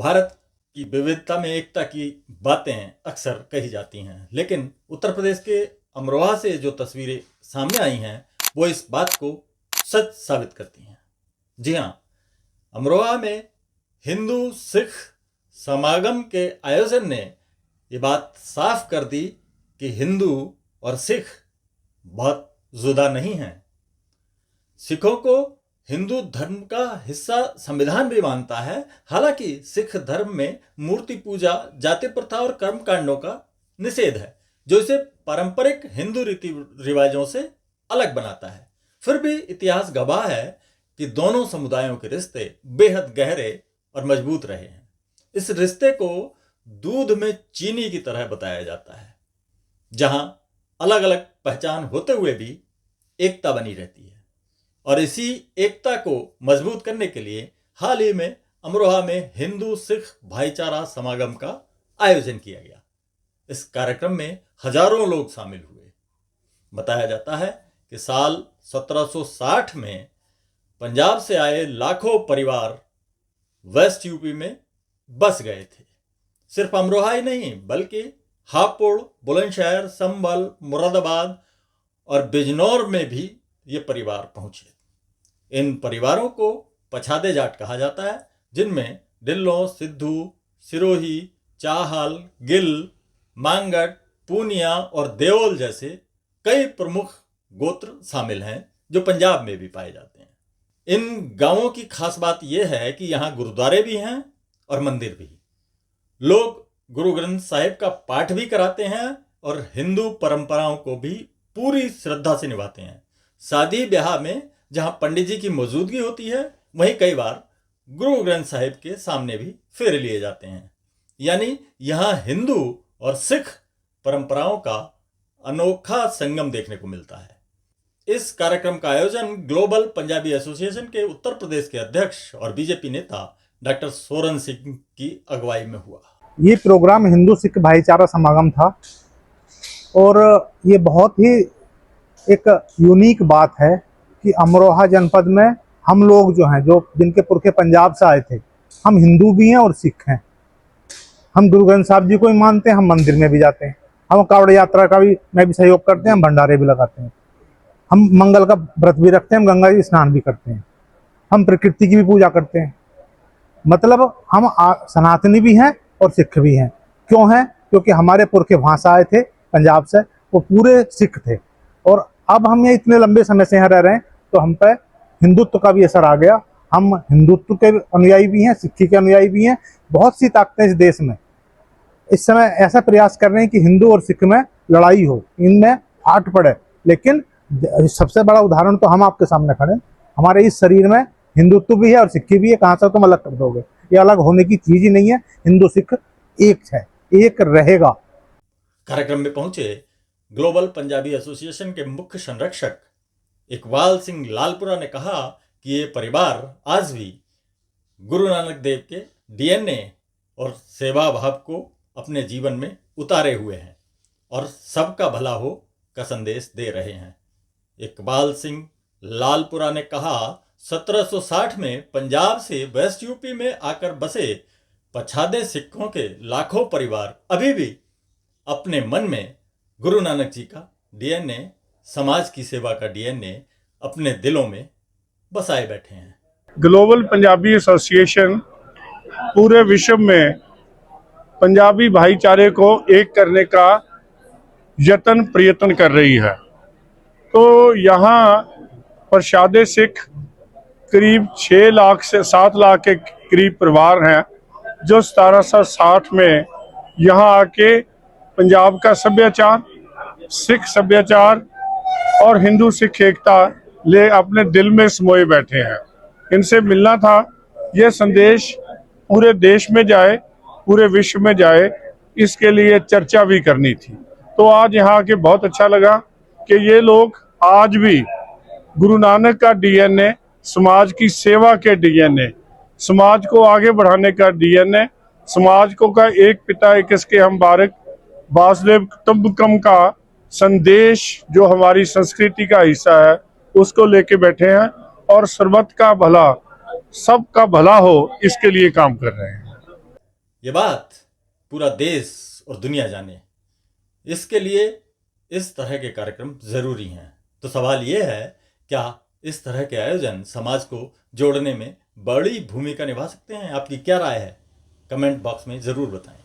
भारत की विविधता में एकता की बातें अक्सर कही जाती हैं, लेकिन उत्तर प्रदेश के अमरोहा से जो तस्वीरें सामने आई हैं वो इस बात को सच साबित करती हैं। जी हाँ, अमरोहा में हिंदू सिख समागम के आयोजन ने ये बात साफ कर दी कि हिंदू और सिख बहुत जुदा नहीं हैं। सिखों को हिंदू धर्म का हिस्सा संविधान भी मानता है। हालांकि सिख धर्म में मूर्ति पूजा, जाति प्रथा और कर्म कांडों का निषेध है, जो इसे पारंपरिक हिंदू रीति रिवाजों से अलग बनाता है। फिर भी इतिहास गवाह है कि दोनों समुदायों के रिश्ते बेहद गहरे और मजबूत रहे हैं। इस रिश्ते को दूध में चीनी की तरह बताया जाता है, जहां अलग अलग पहचान होते हुए भी एकता बनी रहती है। और इसी एकता को मजबूत करने के लिए हाल ही में अमरोहा में हिंदू सिख भाईचारा समागम का आयोजन किया गया। इस कार्यक्रम में हजारों लोग शामिल हुए। बताया जाता है कि साल 1760 में पंजाब से आए लाखों परिवार वेस्ट यूपी में बस गए थे। सिर्फ अमरोहा ही नहीं, बल्कि हापुड़, बुलंदशहर, संभल, मुरादाबाद और बिजनौर में भी ये परिवार पहुंचे। इन परिवारों को पछादे जाट कहा जाता है, जिनमें ढिल्लों, सिद्धू, सिरोही, चाहल, गिल, मांगट, पूनिया और देओल जैसे कई प्रमुख गोत्र शामिल हैं, जो पंजाब में भी पाए जाते हैं। इन गांवों की खास बात यह है कि यहाँ गुरुद्वारे भी हैं और मंदिर भी। लोग गुरु ग्रंथ साहिब का पाठ भी कराते हैं और हिंदू परंपराओं को भी पूरी श्रद्धा से निभाते हैं। शादी ब्याह में जहां पंडित जी की मौजूदगी होती है, वहीं कई बार गुरु ग्रंथ साहिब के सामने भी फेरे लिए जाते हैं। यानी यहां हिंदू और सिख परंपराओं का अनोखा संगम देखने को मिलता है। इस कार्यक्रम का आयोजन ग्लोबल पंजाबी एसोसिएशन के उत्तर प्रदेश के अध्यक्ष और बीजेपी नेता डॉक्टर सोरन सिंह की अगुवाई में हुआ। ये प्रोग्राम हिंदू सिख भाईचारा समागम था और ये बहुत ही एक यूनिक बात है कि अमरोहा जनपद में हम लोग जो हैं, जो जिनके पुरखे पंजाब से आए थे, हम हिंदू भी हैं और सिख हैं। हम गुरु ग्रंथ साहब जी को भी मानते हैं, हम मंदिर में भी जाते हैं, हम कावड़ यात्रा का भी में भी सहयोग करते हैं, हम भंडारे भी लगाते हैं, हम मंगल का व्रत भी रखते हैं, हम गंगा जी स्नान भी करते हैं, हम प्रकृति की भी पूजा करते हैं। मतलब हम सनातनी भी हैं और सिख भी हैं। क्यों हैं? क्योंकि हमारे पुरखे वहाँ से आए थे पंजाब से, वो पूरे सिख थे। और अब हम ये इतने लंबे समय से यहाँ रह रहे हैं, तो हम पे हिंदुत्व का भी असर आ गया। हम हिंदुत्व के अनुयायी भी हैं, सिक्खी के अनुयायी भी हैं। बहुत सी ताकतें इस देश में इस समय ऐसा प्रयास कर रहे हैं कि हिंदू और सिख में लड़ाई हो, इनमें फाट पड़े। लेकिन सबसे बड़ा उदाहरण तो हम आपके सामने खड़े। हमारे इस शरीर में हिंदुत्व भी है और सिक्खी भी है। कहाँ से तुम अलग कर दोगे? ये अलग होने की चीज ही नहीं है। हिंदू सिख एक है, एक रहेगा। कार्यक्रम में पहुंचे ग्लोबल पंजाबी एसोसिएशन के मुख्य संरक्षक इकबाल सिंह लालपुरा ने कहा कि ये परिवार आज भी गुरु नानक देव के डीएनए और सेवा भाव को अपने जीवन में उतारे हुए हैं और सबका भला हो का संदेश दे रहे हैं। इकबाल सिंह लालपुरा ने कहा, 1760 में पंजाब से वेस्ट यूपी में आकर बसे पछादे सिखों के लाखों परिवार अभी भी अपने मन में गुरु नानक जी का डीएनए, समाज की सेवा का डीएनए अपने दिलों में बसाए बैठे हैं। ग्लोबल पंजाबी एसोसिएशन पूरे विश्व में पंजाबी भाईचारे को एक करने का यत्न प्रयत्न कर रही है। तो यहाँ पछादे सिख करीब 6 लाख से 7 लाख के करीब परिवार हैं, जो 1760 में यहाँ आके पंजाब का सभ्याचार, सिख सभ्याचार और हिंदू सिख एकता ले अपने दिल में समोए बैठे हैं। इनसे मिलना था, यह संदेश पूरे देश में जाए, पूरे विश्व में जाए, इसके लिए चर्चा भी करनी थी। तो आज यहाँ आके बहुत अच्छा लगा कि ये लोग आज भी गुरु नानक का डीएनए, समाज की सेवा के डीएनए, समाज को आगे बढ़ाने का डीएनए, समाज को का एक पिता एक इसके हम बारक वासुदेव कुटुंबकम का संदेश जो हमारी संस्कृति का हिस्सा है, उसको लेके बैठे हैं और सर्वत का भला, सबका भला हो, इसके लिए काम कर रहे हैं। ये बात पूरा देश और दुनिया जाने। इसके लिए इस तरह के कार्यक्रम जरूरी हैं। तो सवाल ये है, क्या इस तरह के आयोजन समाज को जोड़ने में बड़ी भूमिका निभा सकते हैं? आपकी क्या राय है? कमेंट बॉक्स में जरूर बताएं।